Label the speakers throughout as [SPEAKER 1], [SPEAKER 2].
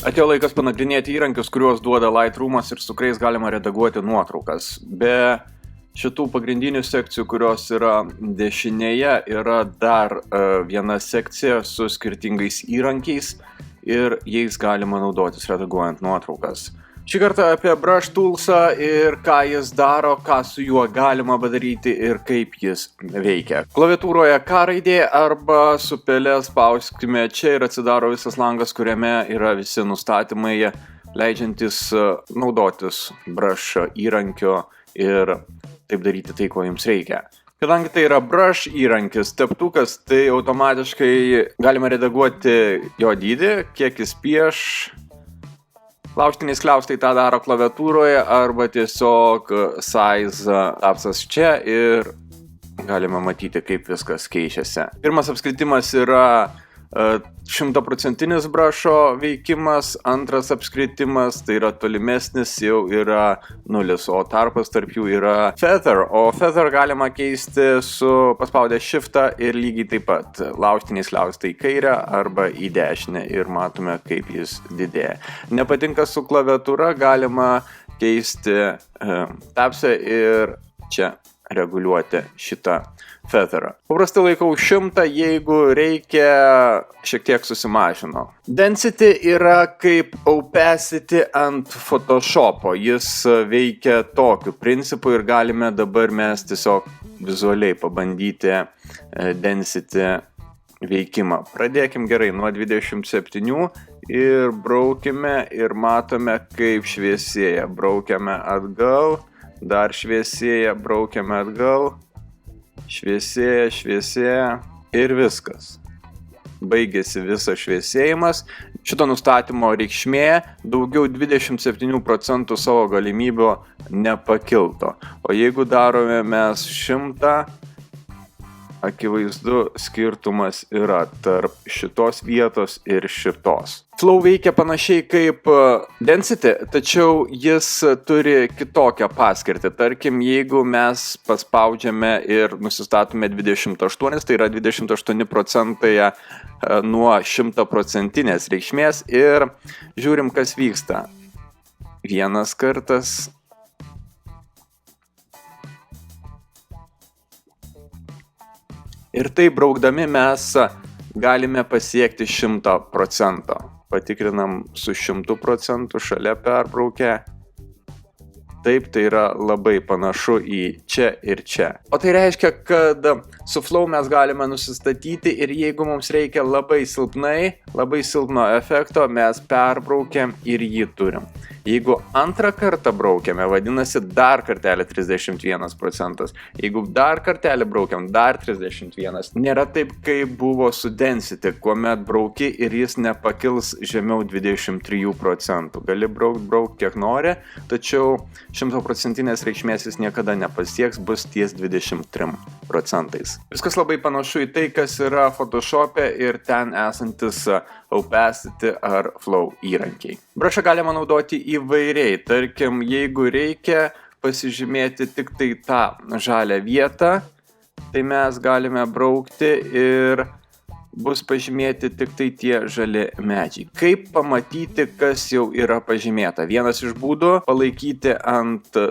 [SPEAKER 1] Atėjo laikas panagrinėti įrankius, kuriuos duoda Lightroomas ir su kuriais galima redaguoti nuotraukas. Be šitų pagrindinių sekcijų, kurios yra dešinėje, yra dar viena sekcija su skirtingais įrankiais ir jais galima naudotis redaguojant nuotraukas. Šį kartą apie Brush Toolsą ir ką jis daro, ką su juo galima padaryti ir kaip jis veikia. Klaviatūroje K raidė arba su pele spauskime čia ir atsidaro visas langas, kuriame yra visi nustatymai, leidžiantis naudotis Brush įrankio ir taip daryti tai, ko jums reikia. Kadangi tai yra Brush įrankis, teptukas, tai automatiškai galima redaguoti jo dydį, kiek jis pieš. Laužtiniais kliaustai tą daro klaviatūroje arba tiesiog size tapsas čia ir galima matyti, kaip viskas keičiasi. Pirmas apskritimas yra 100% brušo veikimas, antras apskritimas, tai yra tolimesnis, jau yra 0, o tarpas tarp jų yra feather, o feather galima keisti su paspaudę shiftą ir lygiai taip pat laužtiniais kliaustai į kairę arba į dešinę ir matome, kaip jis didėja. Nepatinka su klaviatūra, galima keisti tapsą ir čia reguliuoti šitą featherą. Paprastai laikau 100, jeigu reikia, šiek tiek susimažino. Density yra kaip opacity ant Photoshopo. Jis veikia tokiu principu ir galime dabar mes tiesiog vizualiai pabandyti density veikimą. Pradėkim gerai nuo 27 ir braukime ir matome, kaip šviesėja. Braukiame atgal, dar šviesėja, braukiame atgal. Šviesėja ir viskas. Baigėsi visas šviesėjimas. Šito nustatymo reikšmė daugiau 27% savo galimybių nepakilto. O jeigu darome mes 100, akivaizdu skirtumas yra tarp šitos vietos ir šitos. Flow veikia panašiai kaip Density, tačiau jis turi kitokią paskirtį. Tarkim, jeigu mes paspaudžiame ir nusistatome 28, tai yra 28% nuo 100% reikšmės ir žiūrim, kas vyksta. Vienas kartas. Ir tai braukdami mes galime pasiekti 100%. Patikrinam su 100%, šalia perbraukę. Taip, tai yra labai panašu į čia ir čia. O tai reiškia, kad su Flow mes galime nusistatyti ir jeigu mums reikia labai silpno efekto, mes perbraukiam ir jį turim. Jeigu antrą kartą braukiame, vadinasi dar kartelį 31%. Jeigu dar kartelį braukiam, dar 31%. Nėra taip, kaip buvo su Density, kuomet brauki ir jis nepakils žemiau 23%. Gali braukti kiek nori, tačiau 100% reikšmės jis niekada nepasieks, bus ties 23%. Viskas labai panašu į tai, kas yra Photoshop'e ir ten esantis opacity ar flow įrankiai. Brushą galima naudoti įvairiai. Tarkim, jeigu reikia pasižymėti tik tai tą žalią vietą, tai mes galime braukti ir bus pažymėti tik tai tie žali medžiai. Kaip pamatyti, kas jau yra pažymėta? Vienas iš būdų - palaikyti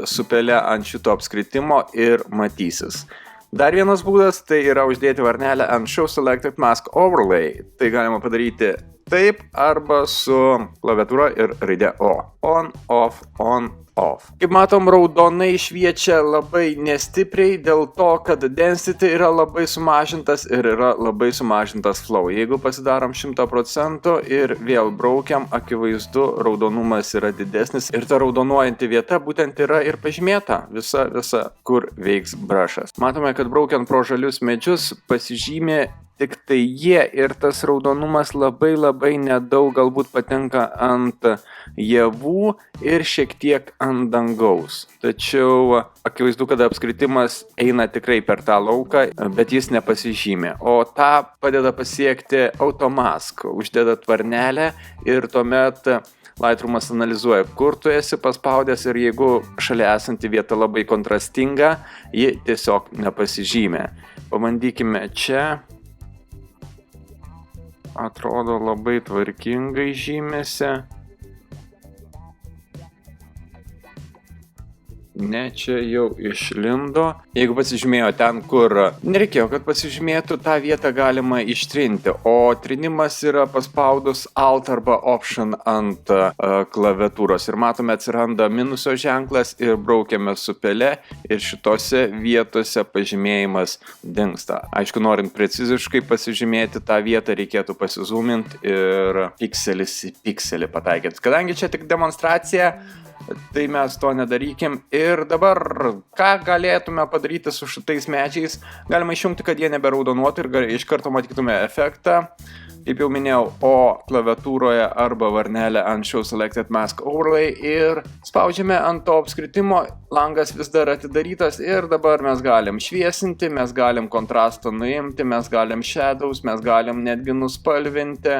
[SPEAKER 1] su pele ant šito apskritimo ir matysis. Dar vienas būdas tai yra uždėti varnelę ant Show Selected Mask Overlay. Tai galima padaryti taip arba su klaviatūra ir raide O. On, off, on, off. Kaip matom, raudonai šviečia labai nestipriai dėl to, kad density yra labai sumažintas ir yra labai sumažintas flow. Jeigu pasidarom 100% ir vėl braukiam, akivaizdu, raudonumas yra didesnis ir ta raudonuojanti vieta būtent yra ir pažymėta visa, kur veiks brushas. Matome, kad braukiant pro žalius medžius pasižymė tik tai jie ir tas raudonumas labai nedaug galbūt patenka ant javų ir šiek tiek ant dangaus. Tačiau akivaizdu, kad apskritimas eina tikrai per tą lauką, bet jis nepasižymė. O tą padeda pasiekti Automask. Uždedat varnelę ir tuomet Lightroomas analizuoja, kur tu esi paspaudęs ir jeigu šalia esanti vieta labai kontrastinga, ji tiesiog nepasižymė. Pabandykime čia. Atrodo labai tvarkingai žymėse. Ne, čia jau išlindo. Jeigu pasižymėjo ten, kur nereikėjo, kad pasižymėtų, tą vietą galima ištrinti. O trinimas yra paspaudus Alt arba Option ant klaviatūros. Ir matome, atsiranda minuso ženklas ir braukiame su pele ir šitose vietose pažymėjimas dingsta. Aišku, norint preciziškai pasižymėti tą vietą, reikėtų pasizoominti ir pikselis į pikselį pataikyti. Kadangi čia tik demonstracija, tai mes to nedarykim. Ir dabar, ką galėtume padaryti su šitais medžiais? Galima išjungti, kad jie neberaudonuotų ir iš karto matytume efektą. Kaip jau minėjau, O klaviatūroje arba varnelė ant Show Selected Mask Overlay ir spaudžiame ant to apskritimo, langas vis dar atidarytas ir dabar mes galim šviesinti, mes galim kontrastą nuimti, mes galim shadows, mes galim netgi nuspalvinti.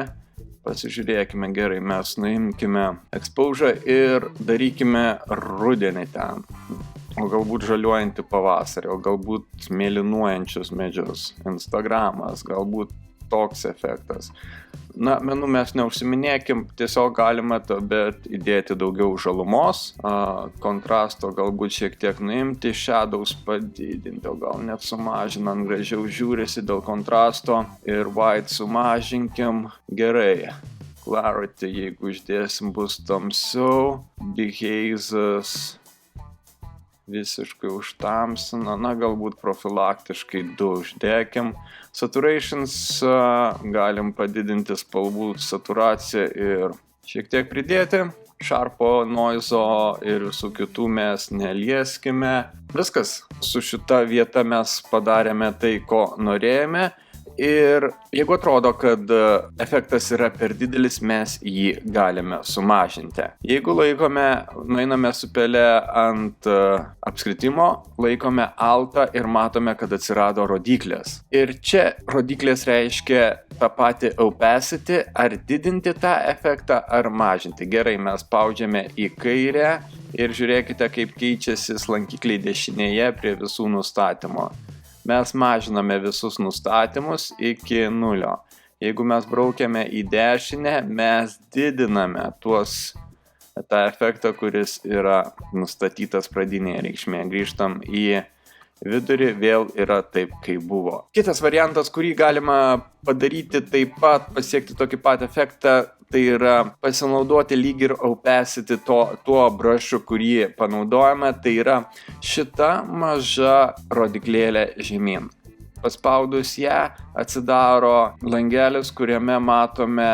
[SPEAKER 1] Pasižiūrėkime gerai, mes nuimkime exposure ir darykime rudenį ten. O galbūt žaliuojantį pavasarį, o galbūt mėlynuojančius medžius. Instagramas, galbūt toks efektas. Na, menu mes neužsiminėkim, tiesiog galima bet įdėti daugiau žalumos, kontrasto galbūt šiek tiek nuimti, shadows padidinti, o gal net sumažinant, gražiau žiūrisi dėl kontrasto ir white sumažinkim. Gerai, clarity, jeigu uždėsim, bus tamsiau, behazes visiškai užtamsina, na galbūt profilaktiškai 2 uždėkim. Saturations galim padidinti spalvų saturaciją ir šiek tiek pridėti. Sharpo, noizo ir visų kitų mes nelieskime. Viskas, su šita vieta mes padarėme tai, ko norėjome. Ir jeigu atrodo, kad efektas yra per didelis, mes jį galime sumažinti. Jeigu nueiname su pele ant apskritimo, laikome Altą ir matome, kad atsirado rodiklės. Ir čia rodiklės reiškia tą patį opacity, ar didinti tą efektą, ar mažinti. Gerai, mes spaudžiame į kairę ir žiūrėkite, kaip keičiasi slankikliai dešinėje prie visų nustatymo. Mes mažiname visus nustatymus iki 0. Jeigu mes braukiame į dešinę, mes didiname tą efektą, kuris yra nustatytas pradinėje reikšmėje. Grįžtam į vidurį, vėl yra taip, kaip buvo. Kitas variantas, kurį galima padaryti taip pat, pasiekti tokį pat efektą, tai yra pasinaudoti lyg ir opacity tuo brušu, kurį panaudojame, tai yra šita maža rodiklėlė žemyn. Paspaudus ją atsidaro langelis, kuriame matome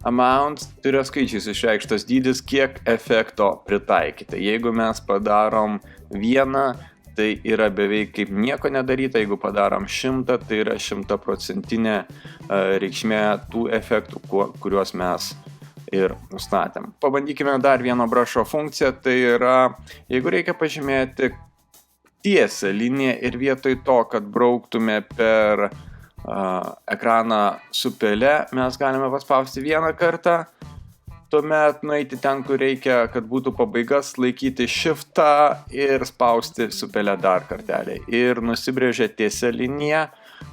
[SPEAKER 1] amount, tai yra skaičiais išreikštas dydis, kiek efekto pritaikyti. Jeigu mes padarom 1, tai yra beveik kaip nieko nedaryta, jeigu padarom 100, tai yra 100% reikšmė tų efektų, kuriuos mes ir nustatėm. Pabandykime dar vieną brušo funkciją, tai yra, jeigu reikia pažymėti tiesią liniją ir vietoj to, kad brauktume per ekraną su pele, mes galime paspausti 1 kartą, tuomet nueiti ten, kur reikia, kad būtų pabaigas, laikyti shiftą ir spausti su pele dar kartelį. Ir nusibrėžę tiesią liniją,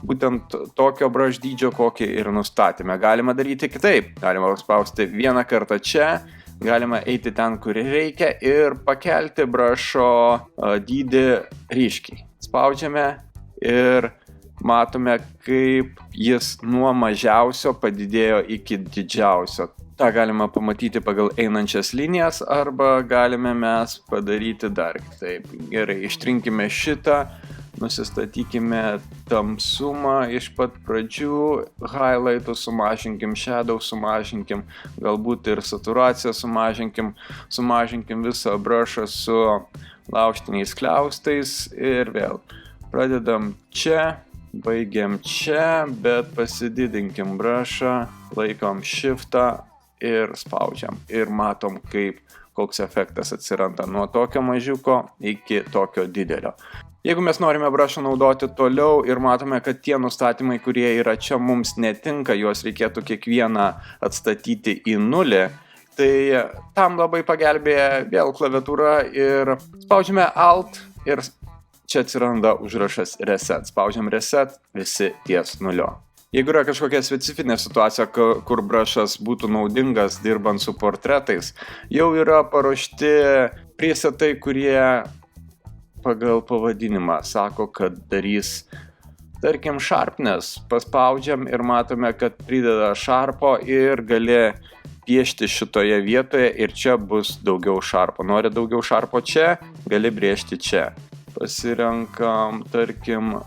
[SPEAKER 1] būtent tokio brush dydžio, kokį ir nustatėme. Galima daryti kitaip. Galima spausti 1 kartą čia, galima eiti ten, kur reikia ir pakelti brušo dydį ryškiai. Spaudžiame ir matome, kaip jis nuo mažiausio padidėjo iki didžiausio. Ta galima pamatyti pagal einančias linijas arba galime mes padaryti dar kitaip. Gerai, ištrinkime šitą, nusistatykime tamsumą iš pat pradžių, highlightų sumažinkim, shadow sumažinkim, galbūt ir saturaciją sumažinkim visą brušą su laužtiniais kliaustais ir vėl pradedam čia. Baigiam čia, bet pasididinkim brušą, laikom shiftą ir spaudžiam. Ir matom, koks efektas atsiranda nuo tokio mažiuko iki tokio didelio. Jeigu mes norime brušą naudoti toliau ir matome, kad tie nustatymai, kurie yra čia, mums netinka, juos reikėtų kiekvieną atstatyti į 0, tai tam labai pagelbėja vėl klaviatūra ir spaudžiame Alt ir čia atsiranda užrašas Reset. Spaudžiam Reset, visi ties 0. Jeigu yra kažkokia specifinė situacija, kur brušas būtų naudingas dirbant su portretais, jau yra paruošti presetai, kurie pagal pavadinimą. Sako, kad darys, tarkim, sharpness. Paspaudžiam ir matome, kad prideda sharpo ir gali piešti šitoje vietoje ir čia bus daugiau sharpo. Nori daugiau sharpo čia, gali brėžti čia. Pasirenkam, tarkim,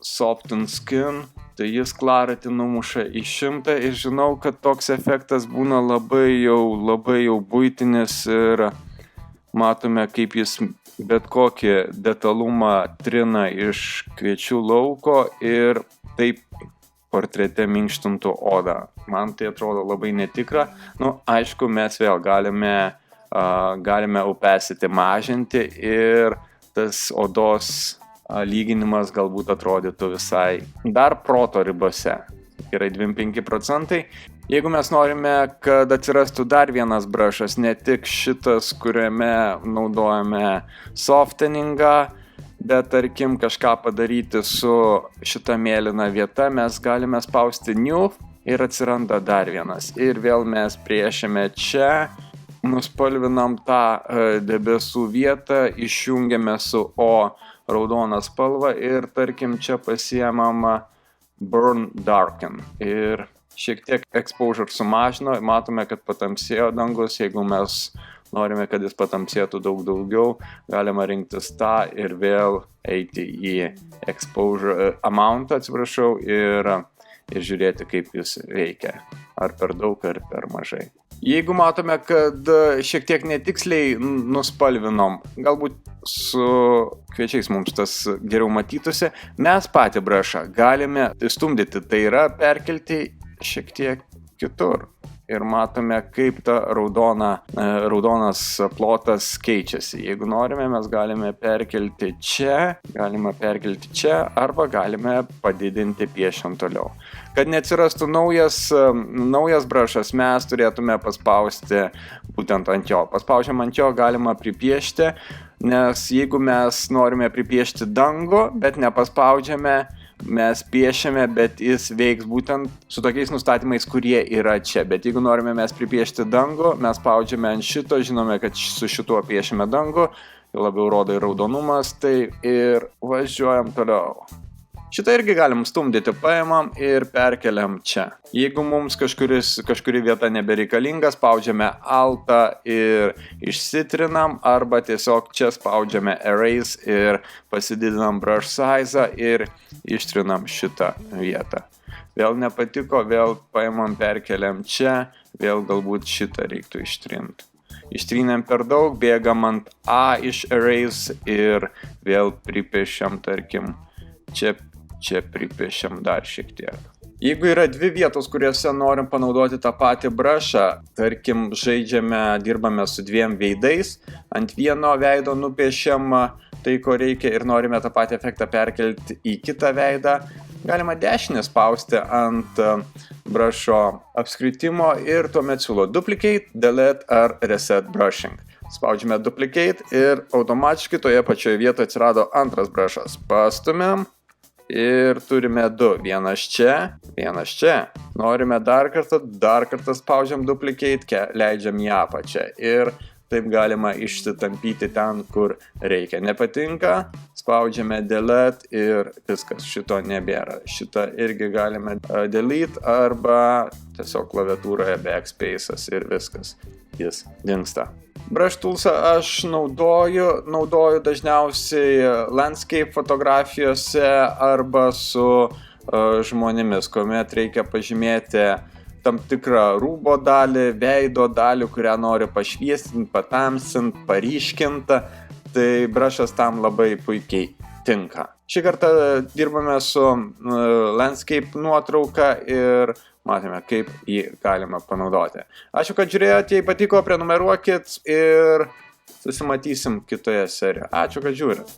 [SPEAKER 1] soften skin. Tai jis clarity numuša į 100 ir žinau, kad toks efektas būna labai jau buitinis ir matome, kaip jis bet kokį detalumą trina iš kviečių lauko ir taip portrete minkštintų odą. Man tai atrodo labai netikra. Aišku, mes vėl galime opacity mažinti ir tas odos lyginimas galbūt atrodytų visai dar proto ribose. Yra 25%. Jeigu mes norime, kad atsirastų dar vienas brushas, ne tik šitas, kuriame naudojame softeningą, bet tarkim kažką padaryti su šita mėlyna vieta, mes galime spausti New ir atsiranda dar vienas. Ir vėl mes priešime čia, nuspalvinam tą debesų vietą, išjungiame su O raudoną spalvą ir tarkim čia pasiemam Burn Darken ir šiek tiek exposure sumažino, matome, kad patamsėjo dangus. Jeigu mes norime, kad jis patamsėtų daug daugiau, galima rinktis tą ir vėl eiti į exposure amount, ir žiūrėti, kaip jis veikia, ar per daug, ar per mažai. Jeigu matome, kad šiek tiek netiksliai nuspalvinom, galbūt su kviečiais mums tas geriau matytųsi, mes patį brushą galime stumdyti, tai yra perkelti šiek tiek kitur. Ir matome, kaip ta raudonas plotas keičiasi. Jeigu norime, mes galime perkelti čia, arba galime padidinti piešiant toliau. Kad neatsirastų naujas brushas, mes turėtume paspausti būtent ant jo. Paspaudžiam ant jo galima pripiešti, nes jeigu mes norime pripiešti dangų, bet nepaspaudžiame, mes piešiame, bet jis veiks būtent su tokiais nustatymais, kurie yra čia. Bet jeigu norime mes pripiešti dangų, mes spaudžiame ant šito, žinome, kad su šituo piešime dangų, jau labiau rodo ir raudonumas, tai ir važiuojam toliau. Šitą irgi galim stumdyti, paimam ir perkeliam čia. Jeigu mums kažkuri vieta nebereikalinga, spaudžiame Altą ir išsitrinam, arba tiesiog čia spaudžiame Erase ir pasididinam brush size ir ištrinam šitą vietą. Vėl nepatiko, vėl paimam, perkeliam čia, vėl galbūt šitą reiktų ištrinti. Ištrynėm per daug, bėgam ant A iš Erase ir vėl pripiešiam, tarkim, čia pripiešiam dar šiek tiek. Jeigu yra dvi vietos, kuriuose norim panaudoti tą patį brushą, tarkim, dirbame su dviem veidais, ant vieno veido nupiešiam tai, ko reikia ir norime tą patį efektą perkelti į kitą veidą, galima dešinę spausti ant brusho apskritimo ir tuomet siūlo Duplicate, Delete ar Reset Brushing. Spaudžiame Duplicate ir automatiškai toje pačioje vietoje atsirado antras brushas. Pastumėm. Ir turime du, vienas čia. Norime dar kartą spaudžiam Duplicate, leidžiam į apačią ir taip galima išsitampyti ten, kur reikia. Nepatinka, spaudžiame Delete ir viskas, šito nebėra. Šitą irgi galime Delete arba tiesiog klaviatūroje Backspace'as ir viskas, jis dingsta. Brush Tools'ą aš naudoju dažniausiai landscape fotografijose arba su žmonėmis, kuomet reikia pažymėti tam tikrą rūbo dalį, veido dalį, kurią nori pašviestinti, patamsinti, paryškinti, tai brushas tam labai puikiai tinka. Šį kartą dirbame su landscape nuotrauka ir matėme, kaip jį galima panaudoti. Ačiū, kad žiūrėjote, jei patiko, prenumeruokit ir susimatysim kitoje serijoje. Ačiū, kad žiūrit.